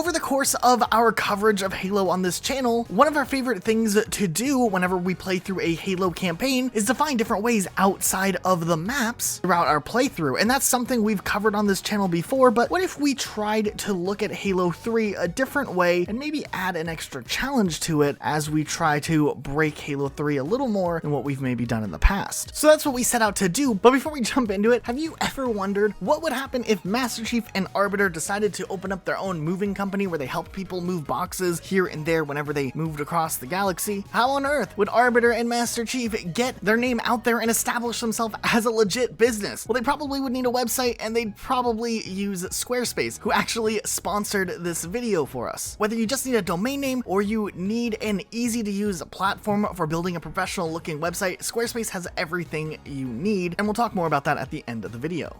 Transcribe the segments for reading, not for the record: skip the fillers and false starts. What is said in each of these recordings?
Over the course of our coverage of Halo on this channel, one of our favorite things to do whenever we play through a Halo campaign is to find different ways outside of the maps throughout our playthrough, and that's something we've covered on this channel before. But what if we tried to look at Halo 3 a different way and maybe add an extra challenge to it as we try to break Halo 3 a little more than what we've maybe done in the past? So that's what we set out to do. But before we jump into it, have you ever wondered what would happen if Master Chief and Arbiter decided to open up their own moving company where they help people move boxes here and there whenever they moved across the galaxy? How on earth would Arbiter and Master Chief get their name out there and establish themselves as a legit business? Well, they probably would need a website, and they'd probably use Squarespace, who actually sponsored this video for us. Whether you just need a domain name or you need an easy to use platform for building a professional looking website, Squarespace has everything you need, and we'll talk more about that at the end of the video.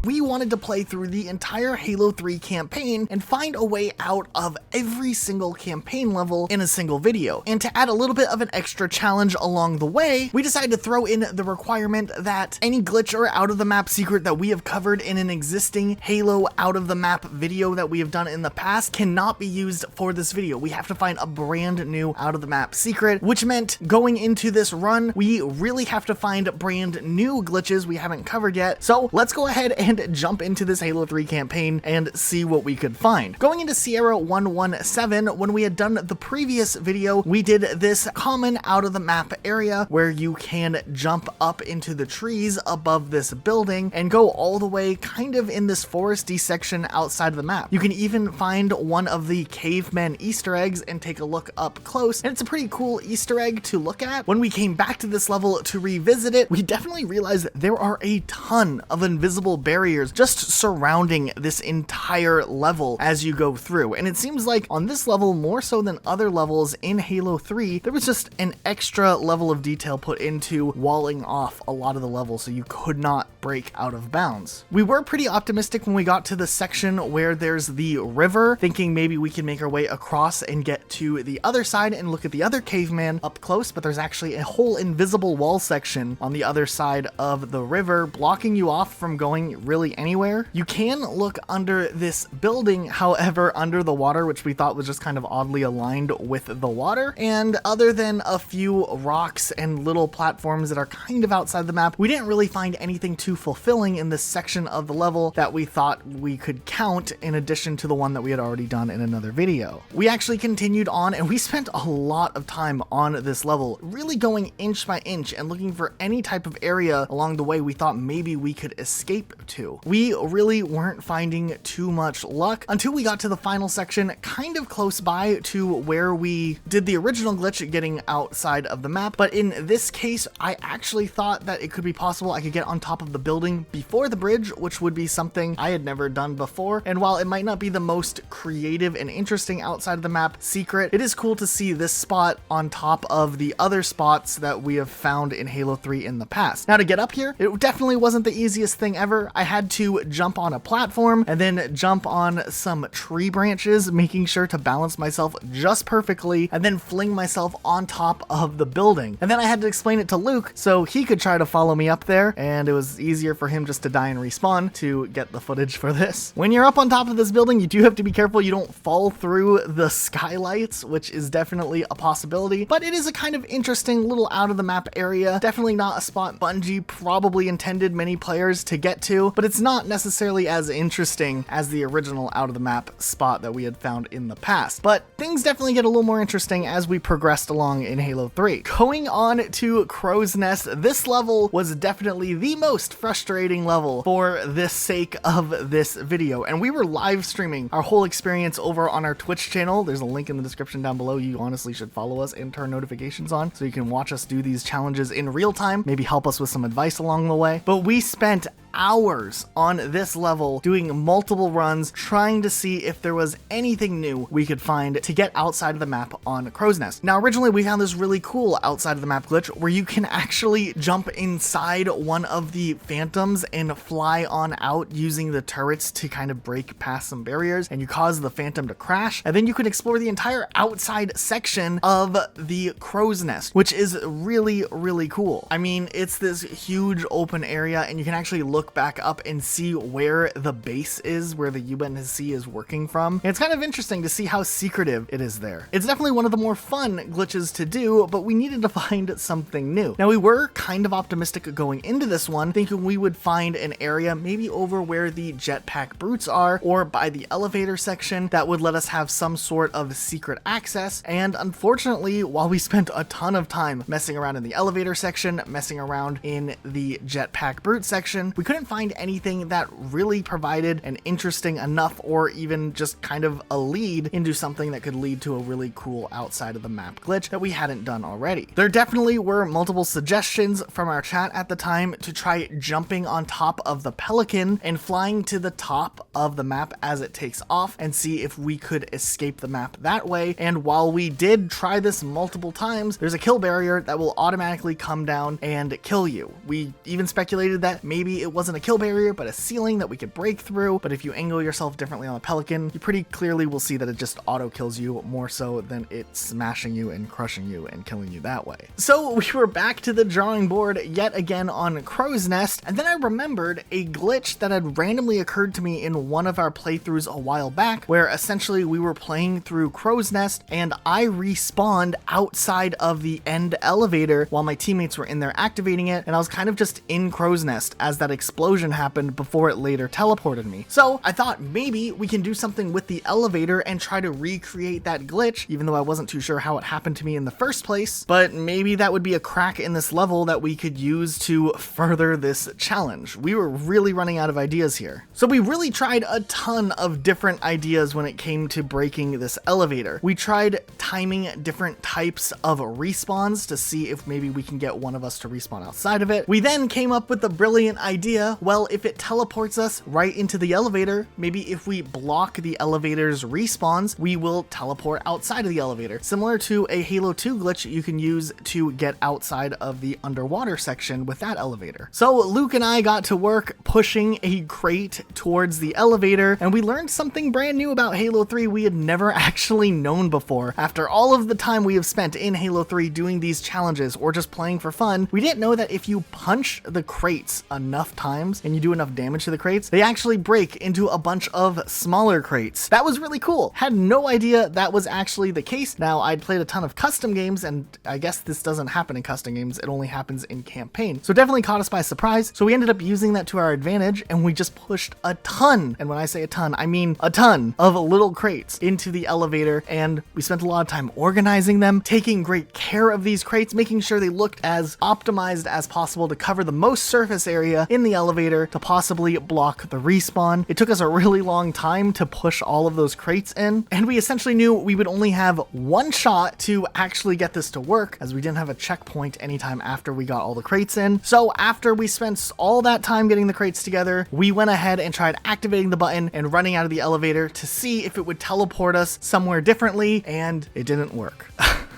We wanted to play through the entire Halo 3 campaign and find a way out of every single campaign level in a single video. And to add a little bit of an extra challenge along the way, we decided to throw in the requirement that any glitch or out of the map secret that we have covered in an existing Halo out of the map video that we have done in the past cannot be used for this video. We have to find a brand new out of the map secret, which meant going into this run, we really have to find brand new glitches we haven't covered yet. So let's go ahead and jump into this Halo 3 campaign and see what we could find. Going into Sierra 117, when we had done the previous video, we did this common out of the map area where you can jump up into the trees above this building and go all the way kind of in this foresty section outside of the map. You can even find one of the cavemen Easter eggs and take a look up close, and it's a pretty cool Easter egg to look at. When we came back to this level to revisit it, we definitely realized that there are a ton of invisible barriers just surrounding this entire level as you go through. And it seems like on this level, more so than other levels in Halo 3, there was just an extra level of detail put into walling off a lot of the levels so you could not break out of bounds. We were pretty optimistic when we got to the section where there's the river, thinking maybe we can make our way across and get to the other side and look at the other caveman up close, but there's actually a whole invisible wall section on the other side of the river, blocking you off from going really anywhere. You can look under this building, however, under the water, which we thought was just kind of oddly aligned with the water. And other than a few rocks and little platforms that are kind of outside the map, we didn't really find anything too fulfilling in this section of the level that we thought we could count in addition to the one that we had already done in another video. We actually continued on, and we spent a lot of time on this level, really going inch by inch and looking for any type of area along the way we thought maybe we could escape to. We really weren't finding too much luck until we got to the final section, kind of close by to where we did the original glitch getting outside of the map. But in this case, I actually thought that it could be possible I could get on top of the building before the bridge, which would be something I had never done before. And while it might not be the most creative and interesting outside of the map secret, it is cool to see this spot on top of the other spots that we have found in Halo 3 in the past. Now, to get up here, it definitely wasn't the easiest thing ever. I had to jump on a platform and then jump on some tree branches, making sure to balance myself just perfectly, and then fling myself on top of the building. And then I had to explain it to Luke so he could try to follow me up there, and it was easier for him just to die and respawn to get the footage for this. When you're up on top of this building, you do have to be careful you don't fall through the skylights, which is definitely a possibility, but it is a kind of interesting little out of the map area. Definitely not a spot Bungie probably intended many players to get to, but it's not necessarily as interesting as the original out of the map spot that we had found in the past. But things definitely get a little more interesting as we progressed along in Halo 3. Going on to Crow's Nest, this level was definitely the most frustrating level for the sake of this video, and we were live streaming our whole experience over on our Twitch channel. There's a link in the description down below. You honestly should follow us and turn notifications on so you can watch us do these challenges in real time, maybe help us with some advice along the way. But we spent hours on this level doing multiple runs trying to see if there was anything new we could find to get outside of the map on Crow's Nest. Now, originally we found this really cool outside of the map glitch where you can actually jump inside one of the phantoms and fly on out using the turrets to kind of break past some barriers, and you cause the phantom to crash, and then you can explore the entire outside section of the Crow's Nest, which is really, really cool. I mean, it's this huge open area and you can actually look look back up and see where the base is, where the UNSC is working from. And it's kind of interesting to see how secretive it is there. It's definitely one of the more fun glitches to do, but we needed to find something new. Now, we were kind of optimistic going into this one, thinking we would find an area maybe over where the jetpack brutes are, or by the elevator section, that would let us have some sort of secret access. And unfortunately, while we spent a ton of time messing around in the elevator section, messing around in the jetpack brute section, we couldn't find anything that really provided an interesting enough, or even just kind of a lead into something that could lead to a really cool outside of the map glitch that we hadn't done already. There definitely were multiple suggestions from our chat at the time to try jumping on top of the Pelican and flying to the top of the map as it takes off and see if we could escape the map that way. And while we did try this multiple times, there's a kill barrier that will automatically come down and kill you. We even speculated that maybe it wasn't a kill barrier, but a ceiling that we could break through. But if you angle yourself differently on the Pelican, you pretty clearly will see that it just auto kills you more so than it smashing you and crushing you and killing you that way. So we were back to the drawing board yet again on Crow's Nest, and then I remembered a glitch that had randomly occurred to me in one of our playthroughs a while back, where essentially we were playing through Crow's Nest and I respawned outside of the end elevator while my teammates were in there activating it, and I was kind of just in Crow's Nest as that explosion happened before it later teleported me. So I thought maybe we can do something with the elevator and try to recreate that glitch, even though I wasn't too sure how it happened to me in the first place, but maybe that would be a crack in this level that we could use to further this challenge. We were really running out of ideas here. So we really tried a ton of different ideas when it came to breaking this elevator. We tried timing different types of respawns to see if maybe we can get one of us to respawn outside of it. We then came up with the brilliant idea, well, if it teleports us right into the elevator, maybe if we block the elevator's respawns, we will teleport outside of the elevator. Similar to a Halo 2 glitch you can use to get outside of the underwater section with that elevator. So Luke and I got to work pushing a crate towards the elevator, and we learned something brand new about Halo 3 we had never actually known before. After all of the time we have spent in Halo 3 doing these challenges or just playing for fun, we didn't know that if you punch the crates enough times and you do enough damage to the crates, they actually break into a bunch of smaller crates. That was really cool. Had no idea that was actually the case. Now, I'd played a ton of custom games, and I guess this doesn't happen in custom games, it only happens in campaign. So it definitely caught us by surprise. So we ended up using that to our advantage, and we just pushed a ton, and when I say a ton, I mean a ton of little crates into the elevator, and we spent a lot of time organizing them, taking great care of these crates, making sure they looked as optimized as possible to cover the most surface area in the elevator to possibly block the respawn. It took us a really long time to push all of those crates in, and we essentially knew we would only have one shot to actually get this to work, as we didn't have a checkpoint anytime after we got all the crates in. So after we spent all that time getting the crates together, we went ahead and tried activating the button and running out of the elevator to see if it would teleport us somewhere differently, and it didn't work.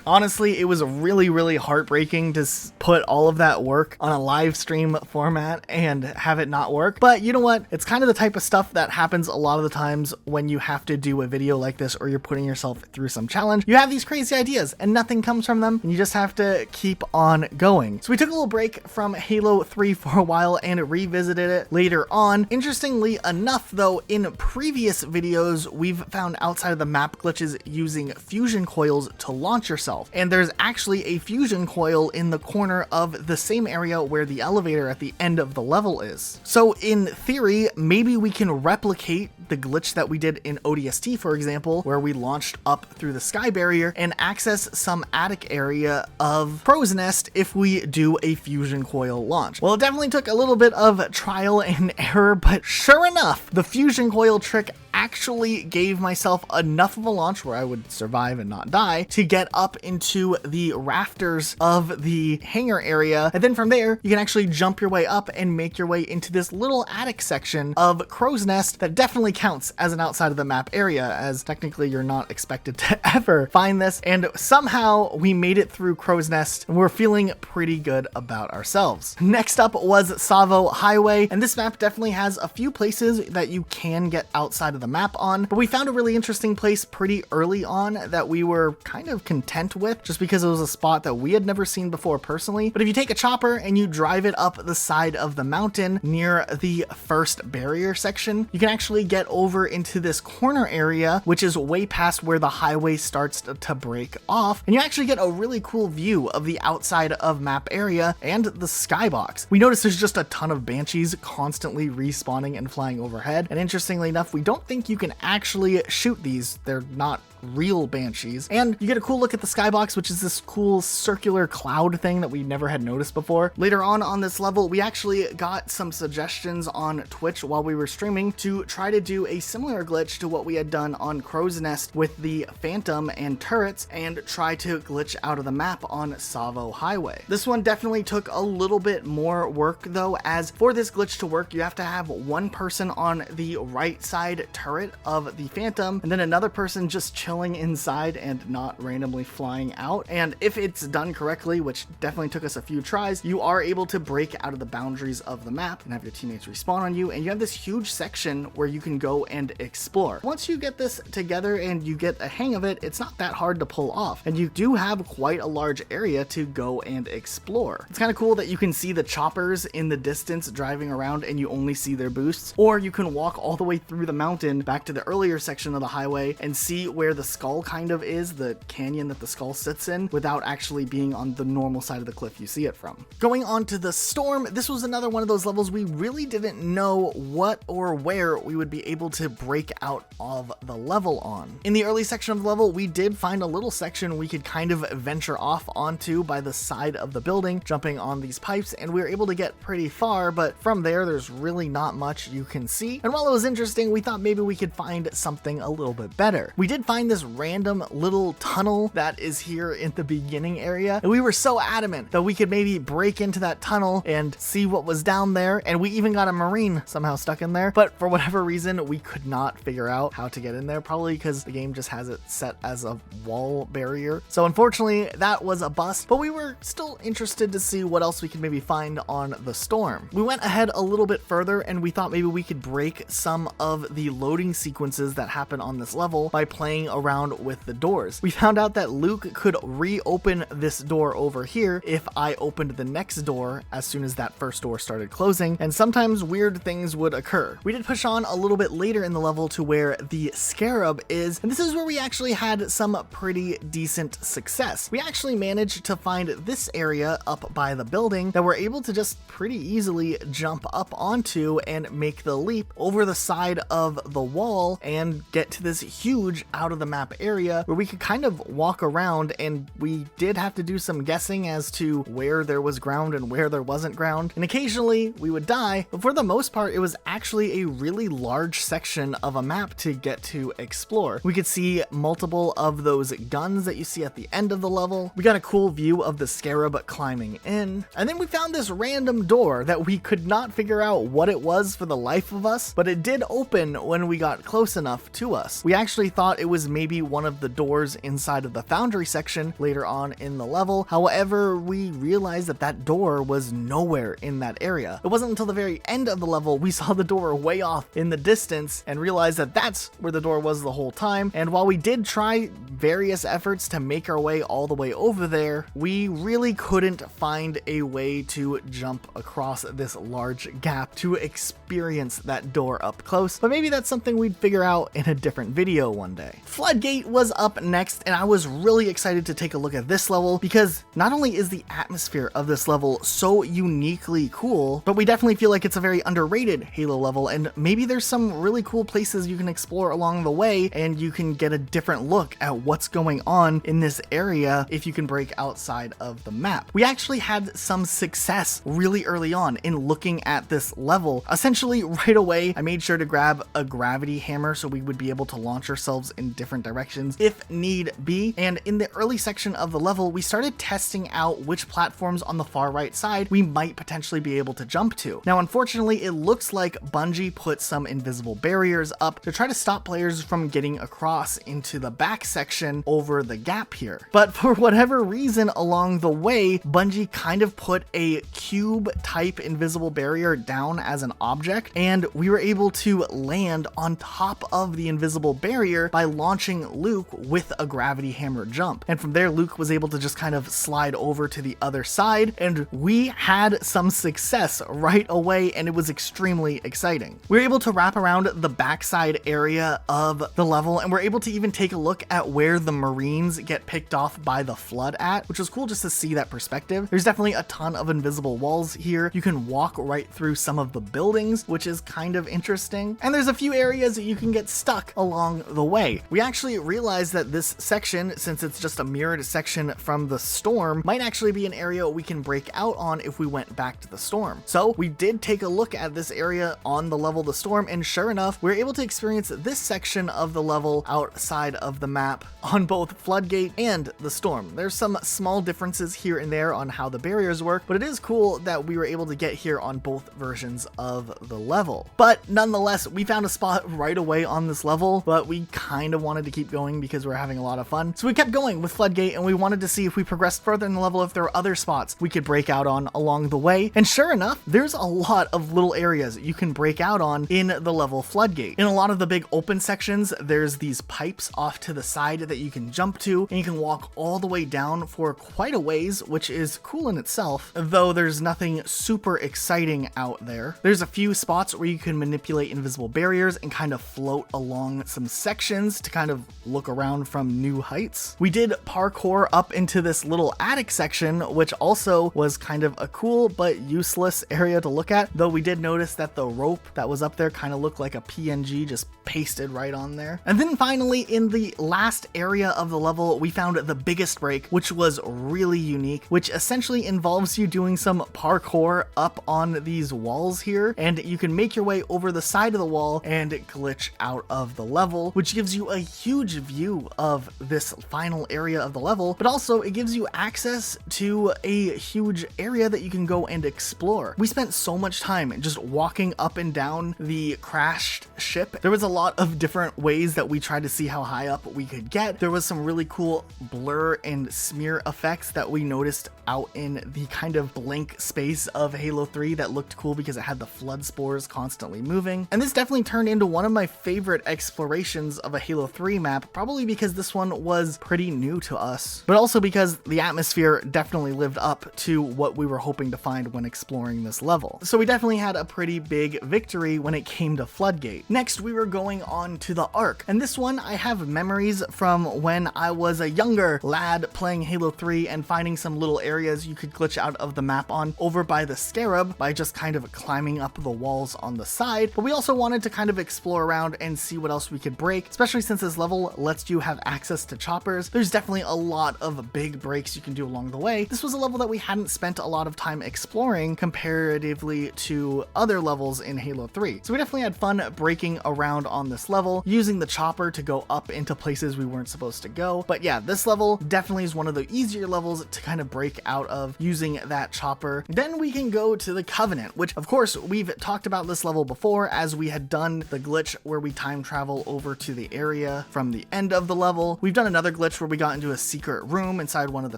Honestly, it was really, really heartbreaking to put all of that work on a live stream format and have it not work. But you know what? It's kind of the type of stuff that happens a lot of the times when you have to do a video like this or you're putting yourself through some challenge. You have these crazy ideas and nothing comes from them, and you just have to keep on going. So we took a little break from Halo 3 for a while and revisited it later on. Interestingly enough, though, in previous videos, we've found outside of the map glitches using fusion coils to launch yourself. And there's actually a fusion coil in the corner of the same area where the elevator at the end of the level is. So in theory, maybe we can replicate the glitch that we did in ODST, for example, where we launched up through the sky barrier and access some attic area of Crow's Nest if we do a fusion coil launch. Well, it definitely took a little bit of trial and error, but sure enough, the fusion coil trick actually gave myself enough of a launch where I would survive and not die to get up into the rafters of the hangar area. And then from there, you can actually jump your way up and make your way into this little attic section of Crow's Nest that definitely counts as an outside of the map area, as technically you're not expected to ever find this. And somehow we made it through Crow's Nest and we're feeling pretty good about ourselves. Next up was Tsavo Highway, and this map definitely has a few places that you can get outside of the map on, but we found a really interesting place pretty early on that we were kind of content with just because it was a spot that we had never seen before personally. But if you take a chopper and you drive it up the side of the mountain near the first barrier section, you can actually get over into this corner area, which is way past where the highway starts to break off, and you actually get a really cool view of the outside of map area and the skybox. We notice there's just a ton of banshees constantly respawning and flying overhead, and interestingly enough, we don't think you can actually shoot these. They're not real banshees, and you get a cool look at the skybox, which is this cool circular cloud thing that we never had noticed before. Later on this level, we actually got some suggestions on Twitch while we were streaming to try to do a similar glitch to what we had done on Crow's Nest with the Phantom and turrets, and try to glitch out of the map on Tsavo Highway. This one definitely took a little bit more work though, as for this glitch to work, you have to have one person on the right side turret of the Phantom, and then another person just chilling inside and not randomly flying out. And if it's done correctly, which definitely took us a few tries, you are able to break out of the boundaries of the map and have your teammates respawn on you, and you have this huge section where you can go and explore. Once you get this together and you get a hang of it, it's not that hard to pull off, and you do have quite a large area to go and explore. It's kind of cool that you can see the choppers in the distance driving around and you only see their boosts, or you can walk all the way through the mountain back to the earlier section of the highway and see where the skull kind of is, the canyon that the skull sits in, without actually being on the normal side of the cliff you see it from. Going on to the storm, this was another one of those levels we really didn't know what or where we would be able to break out of the level on. In the early section of the level, we did find a little section we could kind of venture off onto by the side of the building, jumping on these pipes, and we were able to get pretty far, but from there, there's really not much you can see. And while it was interesting, we thought maybe we could find something a little bit better. We did find this random little tunnel that is here in the beginning area, and we were so adamant that we could maybe break into that tunnel and see what was down there, and we even got a marine somehow stuck in there, but for whatever reason we could not figure out how to get in there, probably because the game just has it set as a wall barrier. So unfortunately that was a bust, but we were still interested to see what else we could maybe find on the storm. We went ahead a little bit further and we thought maybe we could break some of the loading sequences that happen on this level by playing around with the doors. We found out that Luke could reopen this door over here if I opened the next door as soon as that first door started closing, and sometimes weird things would occur. We did push on a little bit later in the level to where the scarab is, and this is where we actually had some pretty decent success. We actually managed to find this area up by the building that we're able to just pretty easily jump up onto and make the leap over the side of the wall and get to this huge out of the map area where we could kind of walk around, and we did have to do some guessing as to where there was ground and where there wasn't ground, and occasionally we would die, but for the most part it was actually a really large section of a map to get to explore. We could see multiple of those guns that you see at the end of the level. We got a cool view of the scarab climbing in, and then we found this random door that we could not figure out what it was for the life of us, but it did open when we got close enough to us. We actually thought it was maybe one of the doors inside of the foundry section later on in the level. However, we realized that that door was nowhere in that area. It wasn't until the very end of the level we saw the door way off in the distance and realized that that's where the door was the whole time. And while we did try various efforts to make our way all the way over there, we really couldn't find a way to jump across this large gap to experience that door up close. But maybe that's something we'd figure out in a different video one day. Floodgate was up next, and I was really excited to take a look at this level because not only is the atmosphere of this level so uniquely cool, but we definitely feel like it's a very underrated Halo level, and maybe there's some really cool places you can explore along the way and you can get a different look at what's going on in this area if you can break outside of the map. We actually had some success really early on in looking at this level. Essentially right away I made sure to grab a gravity hammer so we would be able to launch ourselves in different directions if need be, and in the early section of the level we started testing out which platforms on the far right side we might potentially be able to jump to. Now unfortunately it looks like Bungie put some invisible barriers up to try to stop players from getting across into the back section over the gap here, but for whatever reason along the way Bungie kind of put a cube type invisible barrier down as an object, and we were able to land on top of the invisible barrier by launching Luke with a gravity hammer jump. And from there, Luke was able to just kind of slide over to the other side, and we had some success right away, and it was extremely exciting. We were able to wrap around the backside area of the level, and we're able to even take a look at where the Marines get picked off by the flood at, which was cool just to see that perspective. There's definitely a ton of invisible walls here. You can walk right through some of the buildings, which is kind of interesting. And there's a few areas that you can get stuck along the way. We actually realized that this section, since it's just a mirrored section from the storm, might actually be an area we can break out on if we went back to the storm. So we did take a look at this area on the level of the storm, and sure enough, we were able to experience this section of the level outside of the map on both Floodgate and the storm. There's some small differences here and there on how the barriers work, but it is cool that we were able to get here on both versions of the level. But nonetheless, we found a spot right away on this level, but we kind of wanted to keep going because we're having a lot of fun. So we kept going with Floodgate, and we wanted to see if we progressed further in the level, if there were other spots we could break out on along the way. And sure enough, there's a lot of little areas you can break out on in the level Floodgate. In a lot of the big open sections, there's these pipes off to the side that you can jump to, and you can walk all the way down for quite a ways, which is cool in itself, though there's nothing super exciting out there. There's a few spots where you can manipulate invisible barriers and kind of float along some sections to kind of look around from new heights. We did parkour up into this little attic section, which also was kind of a cool but useless area to look at, though we did notice that the rope that was up there kind of looked like a PNG just pasted right on there. And then finally, in the last area of the level, we found the biggest break, which was really unique, which essentially involves you doing some parkour up on these walls here, and you can make your way over the side of the wall and glitch out of the level, which gives you a huge view of this final area of the level, but also it gives you access to a huge area that you can go and explore. We spent so much time just walking up and down the crashed ship. There was a lot of different ways that we tried to see how high up we could get. There was some really cool blur and smear effects that we noticed out in the kind of blank space of Halo 3 that looked cool because it had the flood spores constantly moving. And this definitely turned into one of my favorite explorations of a Halo 3 map, probably because this one was pretty new to us, but also because the atmosphere definitely lived up to what we were hoping to find when exploring this level. So we definitely had a pretty big victory when it came to Floodgate. Next, we were going on to the Ark, and this one I have memories from when I was a younger lad playing Halo 3 and finding some little areas you could glitch out of the map on over by the Scarab by just kind of climbing up the walls on the side. But we also wanted to kind of explore around and see what else we could break, especially since this level lets you have access to choppers. There's definitely a lot of big breaks you can do along the way. This was a level that we hadn't spent a lot of time exploring comparatively to other levels in Halo 3. So we definitely had fun breaking around on this level, using the chopper to go up into places we weren't supposed to go. But yeah, this level definitely is one of the easier levels to kind of break out of using that chopper. Then we can go to the Covenant, which of course we've talked about this level before, as we had done the glitch where we time travel over to the area from the end of the level. We've done another glitch where we got into a secret room inside one of the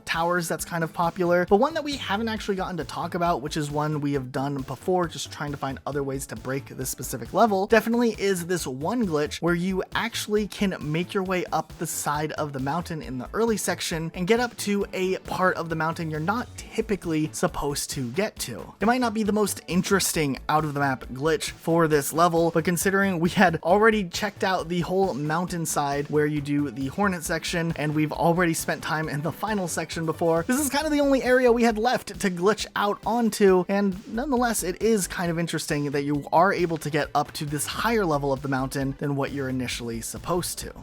towers that's kind of popular, but one that we haven't actually gotten to talk about, which is one we have done before, just trying to find other ways to break this specific level, definitely is this one glitch where you actually can make your way up the side of the mountain in the early section and get up to a part of the mountain you're not typically supposed to get to. It might not be the most interesting out of the map glitch for this level, but considering we had already checked out the whole mountainside where you do the Hornet section, and we've already spent time in the final section before, this is kind of the only area we had left to glitch out onto, and nonetheless it is kind of interesting that you are able to get up to this higher level of the mountain than what you're initially supposed to.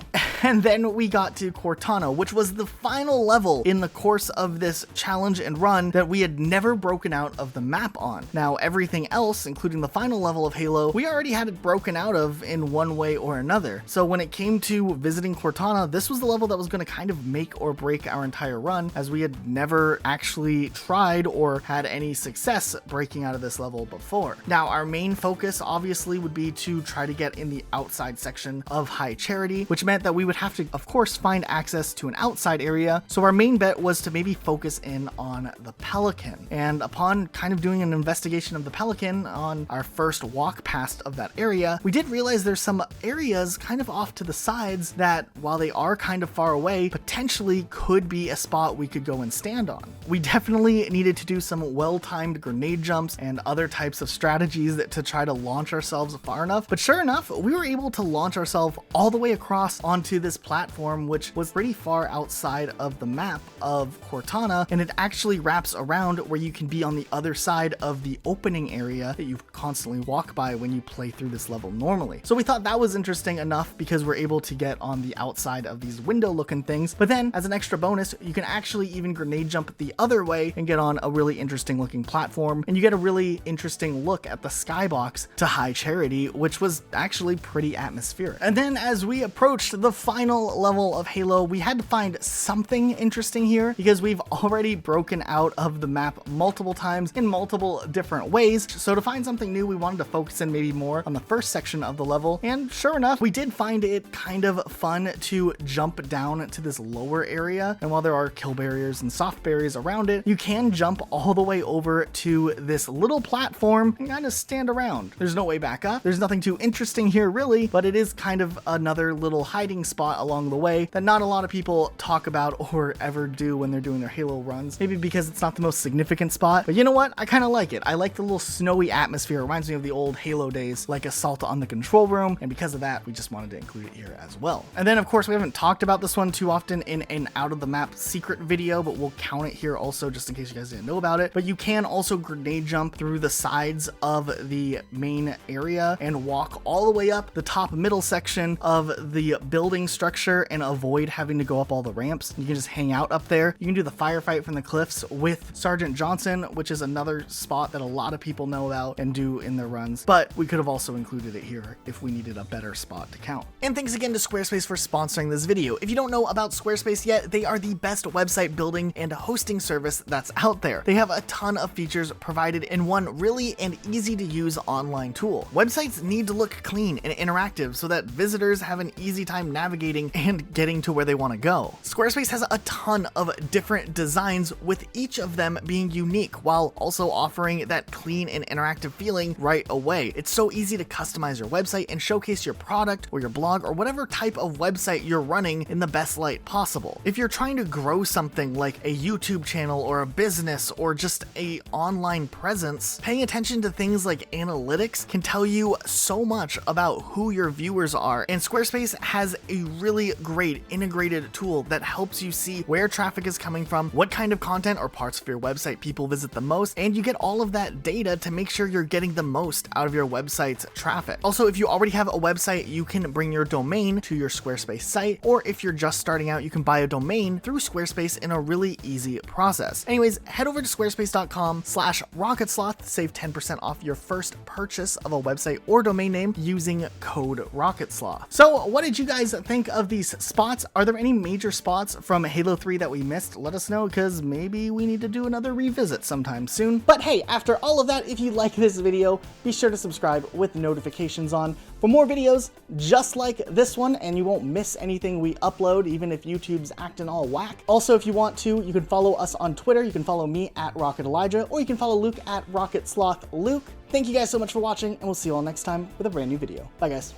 And then we got to Cortana, which was the final level in the course of this challenge and run that we had never broken out of the map on. Now, everything else, including the final level of Halo, we already had it broken out of in one way or another. So when it came to visiting Cortana, this was the level that was going to kind of make or break our entire run, as we had never actually tried or had any success breaking out of this level before. Now, our main focus obviously would be to try to get in the outside section of High Charity, which meant that we would have to, of course, find access to an outside area. So our main bet was to maybe focus in on the Pelican. And upon kind of doing an investigation of the Pelican on our first walk past of that area, we did realize there's some areas kind of off to the sides that, while they are kind of far away, potentially could be a spot we could go and stand on. We definitely needed to do some well-timed grenade jumps and other types of strategies to try to launch ourselves far enough. But sure enough, we were able to launch ourselves all the way across onto this platform, which was pretty far outside of the map of Cortana, and it actually wraps around where you can be on the other side of the opening area that you constantly walk by when you play through this level normally. So we thought that was interesting enough because we're able to get on the outside of these window looking things. But then as an extra bonus, you can actually even grenade jump the other way and get on a really interesting looking platform, and you get a really interesting look at the skybox to High Charity, which was actually pretty atmospheric. And then as we approached the final level of Halo, we had to find something interesting here because we've already broken out of the map multiple times in multiple different ways. So to find something new, we wanted to focus in maybe more on the first section of the level. And sure enough, we did find it kind of fun to jump down to this lower area. And while there are kill barriers and soft barriers around it, you can jump all the way over to this little platform and kind of stand around. There's no way back up. There's nothing too interesting here really, but it is kind of another little hiding spot along the way that not a lot of people talk about or ever do when they're doing their Halo runs. Maybe because it's not the most significant spot, but you know what? I kind of like it. I like the little snowy atmosphere. It reminds me of the old Halo days, like Assault on the Control Room, and because of that, we just wanted to include it here as well. And then of course, we haven't talked about this one too often in an out of the map secret video, but we'll count it here also just in case you guys didn't know about it. But you can also grenade jump through the sides of the main area and walk all the way up the top middle section of the building structure and avoid having to go up all the ramps. You can just hang out up there. You can do the firefight from the cliffs with Sergeant Johnson, which is another spot that a lot of people know about and do in their runs, but we could have also included it here if we needed a better spot to count. And thanks again to Squarespace for sponsoring this video. If you don't know about Squarespace yet, they are the best website building and hosting service that's out there. They have a ton of features provided in one really and easy to use online tool. Websites need to look clean and interactive so that visitors have an easy time navigating and getting to where they want to go. Squarespace has a ton of different designs, with each of them being unique while also offering that clean and interactive feeling right away. It's so easy to customize your website and showcase your product or your blog or whatever type of website you're running in the best light possible. If you're trying to grow something like a YouTube channel or a business or just a online presence, paying attention to things like analytics can tell you so much about who your viewers are. And Squarespace has a really great integrated tool that helps you see where traffic is coming from, what kind of content or parts of your website people visit the most, and you get all of that data to make sure you're getting the most out of your website's traffic. Also, if you already have a website, you can bring your domain to your Squarespace site, or if you're just starting out, you can buy a domain through Squarespace in a really easy process. Anyways, head over to squarespace.com/rocketsloth to save 10% off your first purchase of a website or domain name using code RocketSloth. So what did you guys think of these spots? Are there any major spots from Halo 3 that we missed? Let us know, because maybe we need to do another revisit sometime soon. But hey, after all of that, if you like this video, be sure to subscribe with notifications on for more videos just like this one, and you won't miss anything we upload, even if YouTube's acting all whack. Also, if you want to, you can follow us on Twitter. You can follow me at Rocket Elijah, or you can follow Luke at Rocket Sloth Luke. Thank you guys so much for watching, and we'll see you all next time with a brand new video. Bye guys.